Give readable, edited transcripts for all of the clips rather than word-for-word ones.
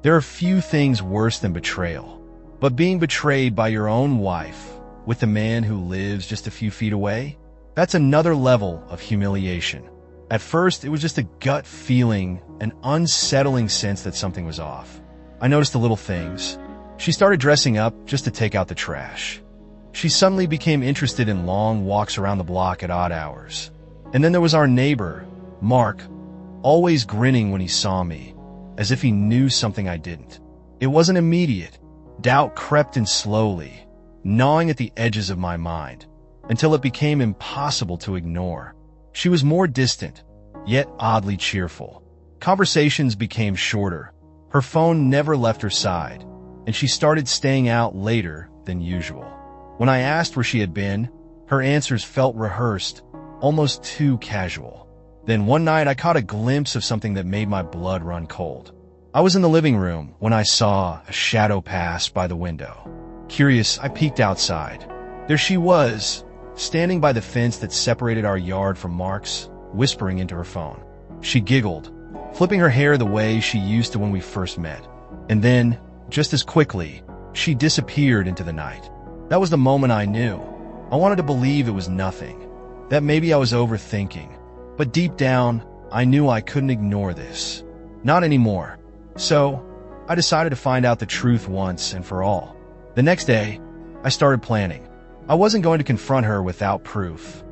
There are few things worse than betrayal, but being betrayed by your own wife with the man who lives just a few feet away, that's another level of humiliation. At first, it was just a gut feeling, an unsettling sense that something was off. I noticed the little things. She started dressing up just to take out the trash. She suddenly became interested in long walks around the block at odd hours. And then there was our neighbor, Mark, always grinning when he saw me, as if he knew something I didn't. It wasn't immediate. Doubt crept in slowly, gnawing at the edges of my mind, until it became impossible to ignore. She was more distant, yet oddly cheerful. Conversations became shorter. Her phone never left her side, and she started staying out later than usual. When I asked where she had been, her answers felt rehearsed, almost too casual. Then one night I caught a glimpse of something that made my blood run cold. I was in the living room when I saw a shadow pass by the window. Curious, I peeked outside. There she was, standing by the fence that separated our yard from Mark's, whispering into her phone. She giggled, flipping her hair the way she used to when we first met. And then, just as quickly, she disappeared into the night. That was the moment I knew. I wanted to believe it was nothing, that maybe I was overthinking. But deep down, I knew I couldn't ignore this. Not anymore. So, I decided to find out the truth once and for all. The next day, I started planning. I wasn't going to confront her without proof.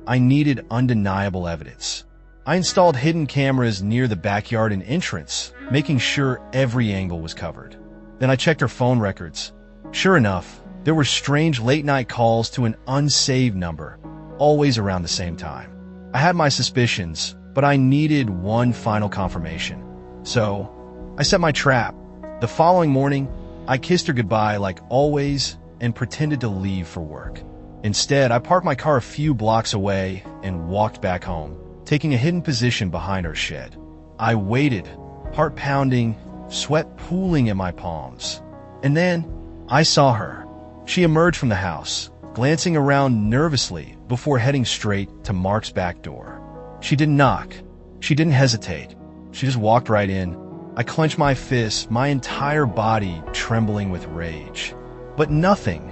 I needed undeniable evidence. I installed hidden cameras near the backyard and entrance, making sure every angle was covered. Then I checked her phone records. Sure enough, there were strange late-night calls to an unsaved number, always around the same time. I had my suspicions, but I needed one final confirmation. So, I set my trap. The following morning, I kissed her goodbye like always and pretended to leave for work. Instead, I parked my car a few blocks away and walked back home, taking a hidden position behind our shed. I waited, heart pounding, sweat pooling in my palms. And then, I saw her. She emerged from the house, glancing around nervously before heading straight to Mark's back door. She didn't knock. She didn't hesitate. She just walked right in. I clenched my fists, my entire body trembling with rage. But nothing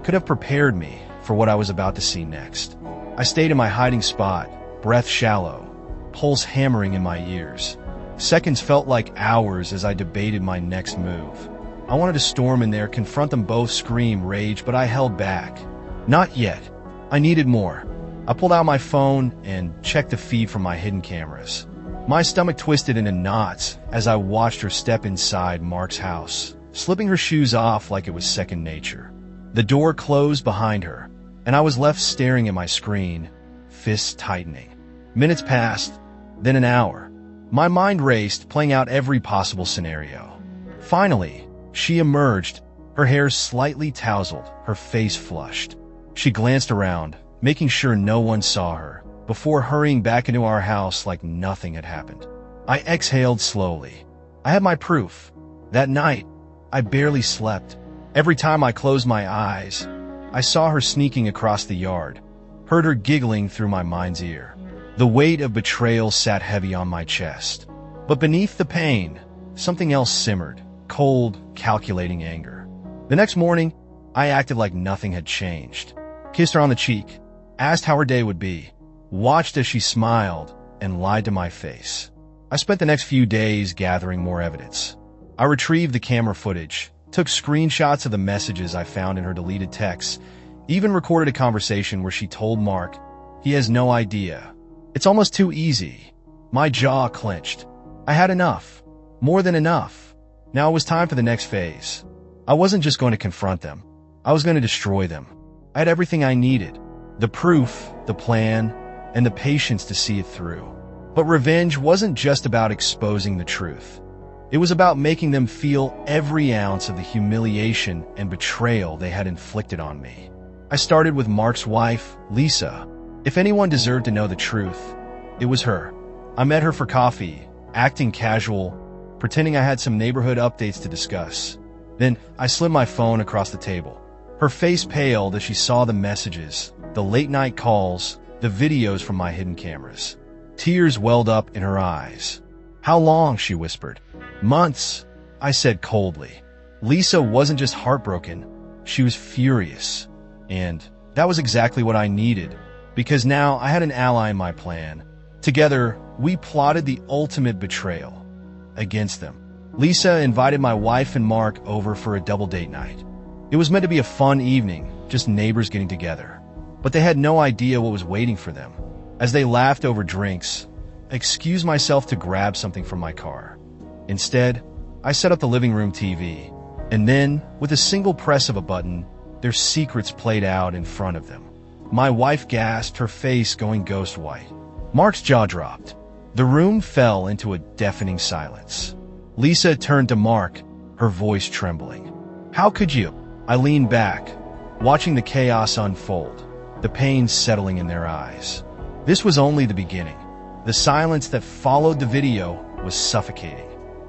could have prepared me for what I was about to see next. I stayed in my hiding spot, breath shallow, pulse hammering in my ears. Seconds felt like hours as I debated my next move. I wanted to storm in there, confront them both, scream, rage, but I held back. Not yet. I needed more. I pulled out my phone and checked the feed from my hidden cameras. My stomach twisted into knots as I watched her step inside Mark's house, slipping her shoes off like it was second nature. The door closed behind her, and I was left staring at my screen, fists tightening. Minutes passed, then an hour. My mind raced, playing out every possible scenario. Finally, she emerged, her hair slightly tousled, her face flushed. She glanced around, making sure no one saw her, before hurrying back into our house like nothing had happened. I exhaled slowly. I had my proof. That night, I barely slept. Every time I closed my eyes, I saw her sneaking across the yard, heard her giggling through my mind's ear. The weight of betrayal sat heavy on my chest. But beneath the pain, something else simmered, cold, calculating anger. The next morning, I acted like nothing had changed. Kissed her on the cheek, asked how her day would be, watched as she smiled, and lied to my face. I spent the next few days gathering more evidence. I retrieved the camera footage, took screenshots of the messages I found in her deleted texts, even recorded a conversation where she told Mark he has no idea. It's almost too easy. My jaw clenched. I had enough. More than enough. Now it was time for the next phase. I wasn't just going to confront them. I was going to destroy them. I had everything I needed. The proof, the plan, and the patience to see it through. But revenge wasn't just about exposing the truth. It was about making them feel every ounce of the humiliation and betrayal they had inflicted on me. I started with Mark's wife, Lisa. If anyone deserved to know the truth, it was her. I met her for coffee, acting casual, pretending I had some neighborhood updates to discuss. Then I slid my phone across the table. Her face paled as she saw the messages, the late-night calls, the videos from my hidden cameras. Tears welled up in her eyes. How long? She whispered. Months, I said coldly. Lisa wasn't just heartbroken, she was furious. And that was exactly what I needed, because now I had an ally in my plan. Together, we plotted the ultimate betrayal against them. Lisa invited my wife and Mark over for a double date night. It was meant to be a fun evening, just neighbors getting together. But they had no idea what was waiting for them. As they laughed over drinks, I excused myself to grab something from my car. Instead, I set up the living room TV, and then, with a single press of a button, their secrets played out in front of them. My wife gasped, her face going ghost white. Mark's jaw dropped. The room fell into a deafening silence. Lisa turned to Mark, her voice trembling. How could you? I leaned back, watching the chaos unfold, the pain settling in their eyes. This was only the beginning. The silence that followed the video was suffocating.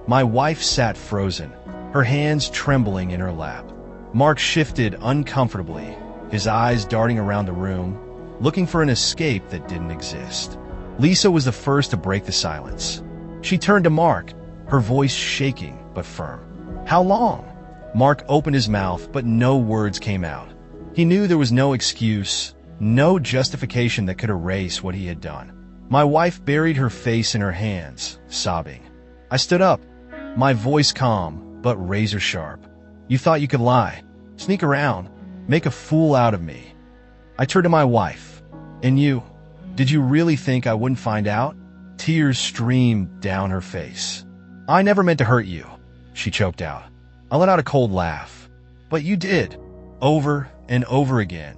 My wife sat frozen, her hands trembling in her lap. Mark shifted uncomfortably, his eyes darting around the room, looking for an escape that didn't exist. Lisa was the first to break the silence. She turned to Mark, her voice shaking but firm. How long? Mark opened his mouth, but no words came out. He knew there was no excuse, no justification that could erase what he had done. My wife buried her face in her hands, sobbing. I stood up, my voice calm, but razor sharp. You thought you could lie, sneak around, make a fool out of me. I turned to my wife. And you? Did you really think I wouldn't find out? Tears streamed down her face. I never meant to hurt you, she choked out. I let out a cold laugh. But you did, over and over again.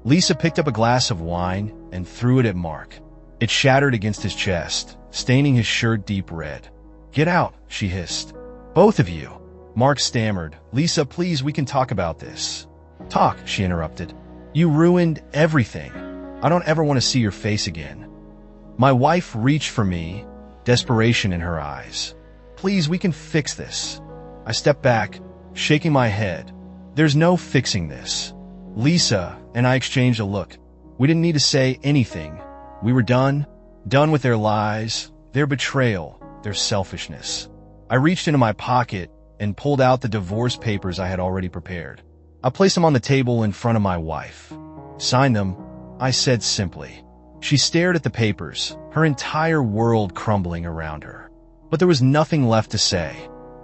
Lisa picked up a glass of wine and threw it at Mark. It shattered against his chest, staining his shirt deep red. Get out, she hissed. Both of you. Mark stammered. Lisa, please, we can talk about this. Talk, she interrupted. You ruined everything. I don't ever want to see your face again. My wife reached for me, desperation in her eyes. Please, we can fix this. I stepped back, shaking my head. There's no fixing this. Lisa and I exchanged a look. We didn't need to say anything. We were done with their lies, their betrayal, their selfishness. I reached into my pocket and pulled out the divorce papers I had already prepared. I placed them on the table in front of my wife. Sign them, I said simply. She stared at the papers, her entire world crumbling around her. But there was nothing left to say.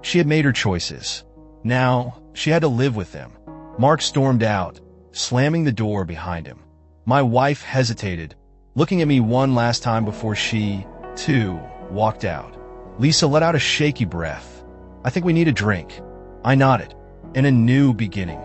She had made her choices. Now, she had to live with them. Mark stormed out, slamming the door behind him. My wife hesitated, looking at me one last time before she, too, walked out. Lisa let out a shaky breath. I think we need a drink. I nodded. In a new beginning.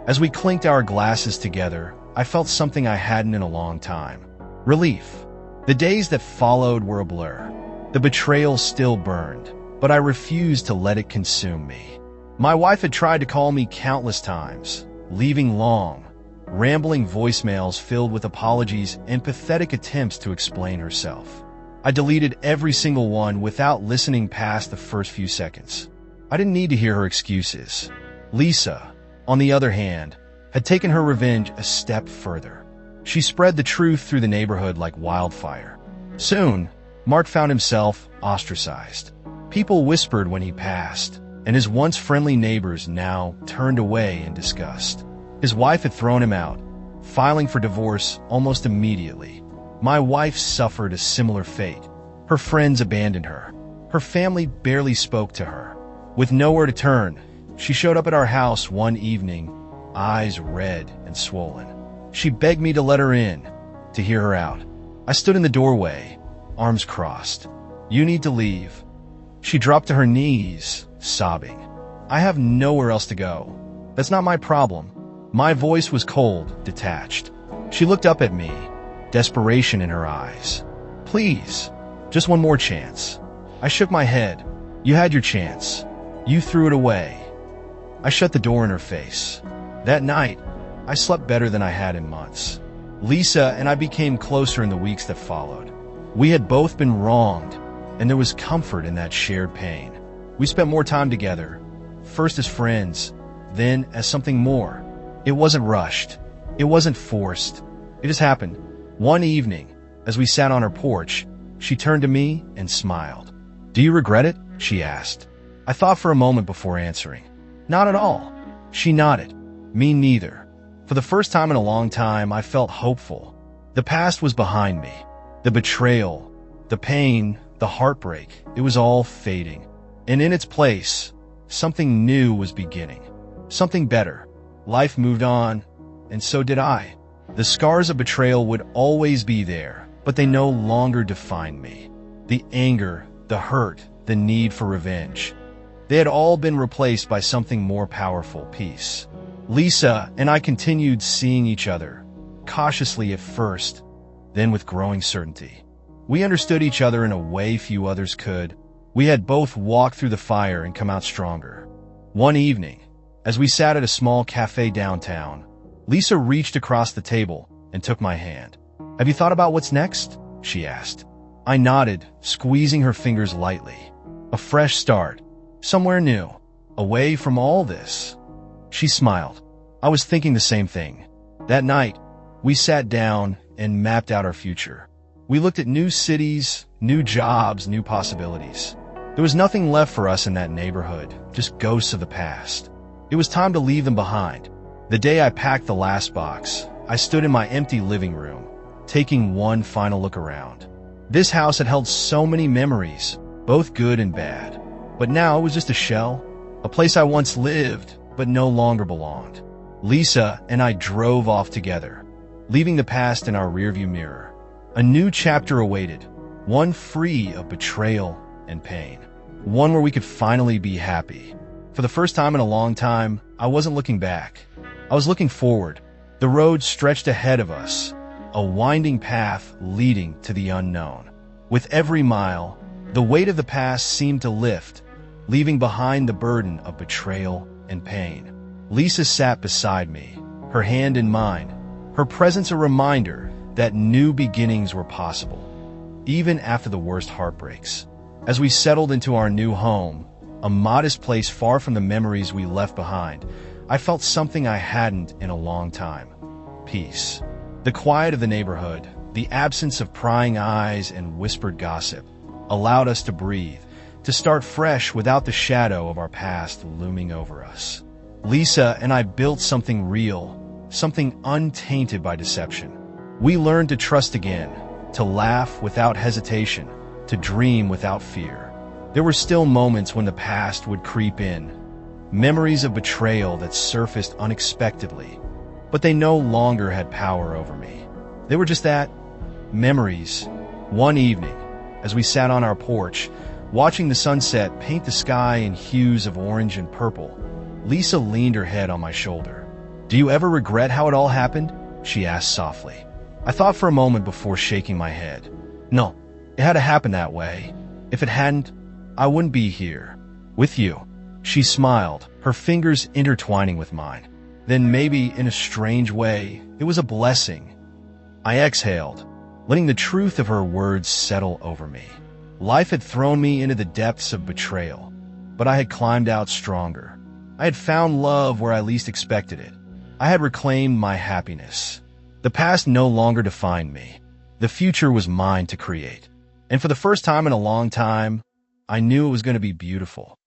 As we clinked our glasses together, I felt something I hadn't in a long time. Relief. The days that followed were a blur. The betrayal still burned, but I refused to let it consume me. My wife had tried to call me countless times, leaving long, rambling voicemails filled with apologies and pathetic attempts to explain herself. I deleted every single one without listening past the first few seconds. I didn't need to hear her excuses. Lisa, on the other hand, had taken her revenge a step further. She spread the truth through the neighborhood like wildfire. Soon, Mark found himself ostracized. People whispered when he passed, and his once friendly neighbors now turned away in disgust. His wife had thrown him out, filing for divorce almost immediately. My wife suffered a similar fate. Her friends abandoned her. Her family barely spoke to her. With nowhere to turn, she showed up at our house one evening, eyes red and swollen. She begged me to let her in, to hear her out. I stood in the doorway, arms crossed. You need to leave. She dropped to her knees, sobbing. I have nowhere else to go. That's not my problem. My voice was cold, detached. She looked up at me, desperation in her eyes. Please, just one more chance. I shook my head. You had your chance. You threw it away. I shut the door in her face. That night, I slept better than I had in months. Lisa and I became closer in the weeks that followed. We had both been wronged, and there was comfort in that shared pain. We spent more time together, first as friends, then as something more. It wasn't rushed. It wasn't forced. It just happened. One evening, as we sat on her porch, she turned to me and smiled. "Do you regret it?" she asked. I thought for a moment before answering. "Not at all." She nodded. "Me neither." For the first time in a long time, I felt hopeful. The past was behind me. The betrayal, the pain, the heartbreak, it was all fading. And in its place, something new was beginning. Something better. Life moved on, and so did I. The scars of betrayal would always be there, but they no longer defined me. The anger, the hurt, the need for revenge. They had all been replaced by something more powerful, peace. Lisa and I continued seeing each other, cautiously at first, then with growing certainty. We understood each other in a way few others could. We had both walked through the fire and come out stronger. One evening, as we sat at a small cafe downtown, Lisa reached across the table and took my hand. "Have you thought about what's next?" she asked. I nodded, squeezing her fingers lightly. A fresh start. Somewhere new. Away from all this. She smiled. I was thinking the same thing. That night, we sat down and mapped out our future. We looked at new cities, new jobs, new possibilities. There was nothing left for us in that neighborhood, just ghosts of the past. It was time to leave them behind. The day I packed the last box, I stood in my empty living room, taking one final look around. This house had held so many memories, both good and bad. But now it was just a shell, a place I once lived, but no longer belonged. Lisa and I drove off together, leaving the past in our rearview mirror. A new chapter awaited, one free of betrayal and pain. One where we could finally be happy. For the first time in a long time, I wasn't looking back. I was looking forward. The road stretched ahead of us, a winding path leading to the unknown. With every mile, the weight of the past seemed to lift, leaving behind the burden of betrayal and pain. Lisa sat beside me, her hand in mine, her presence a reminder that new beginnings were possible, even after the worst heartbreaks. As we settled into our new home, a modest place far from the memories we left behind, I felt something I hadn't in a long time. Peace. The quiet of the neighborhood, the absence of prying eyes and whispered gossip, allowed us to breathe, to start fresh without the shadow of our past looming over us. Lisa and I built something real, something untainted by deception. We learned to trust again, to laugh without hesitation, to dream without fear. There were still moments when the past would creep in, memories of betrayal that surfaced unexpectedly, but they no longer had power over me. They were just that, memories. One evening, as we sat on our porch, watching the sunset paint the sky in hues of orange and purple, Lisa leaned her head on my shoulder. "Do you ever regret how it all happened?" she asked softly. I thought for a moment before shaking my head. No, it had to happen that way. If it hadn't, I wouldn't be here, with you. She smiled, her fingers intertwining with mine. Then maybe, in a strange way, it was a blessing. I exhaled, letting the truth of her words settle over me. Life had thrown me into the depths of betrayal, but I had climbed out stronger. I had found love where I least expected it. I had reclaimed my happiness. The past no longer defined me. The future was mine to create. And for the first time in a long time, I knew it was going to be beautiful.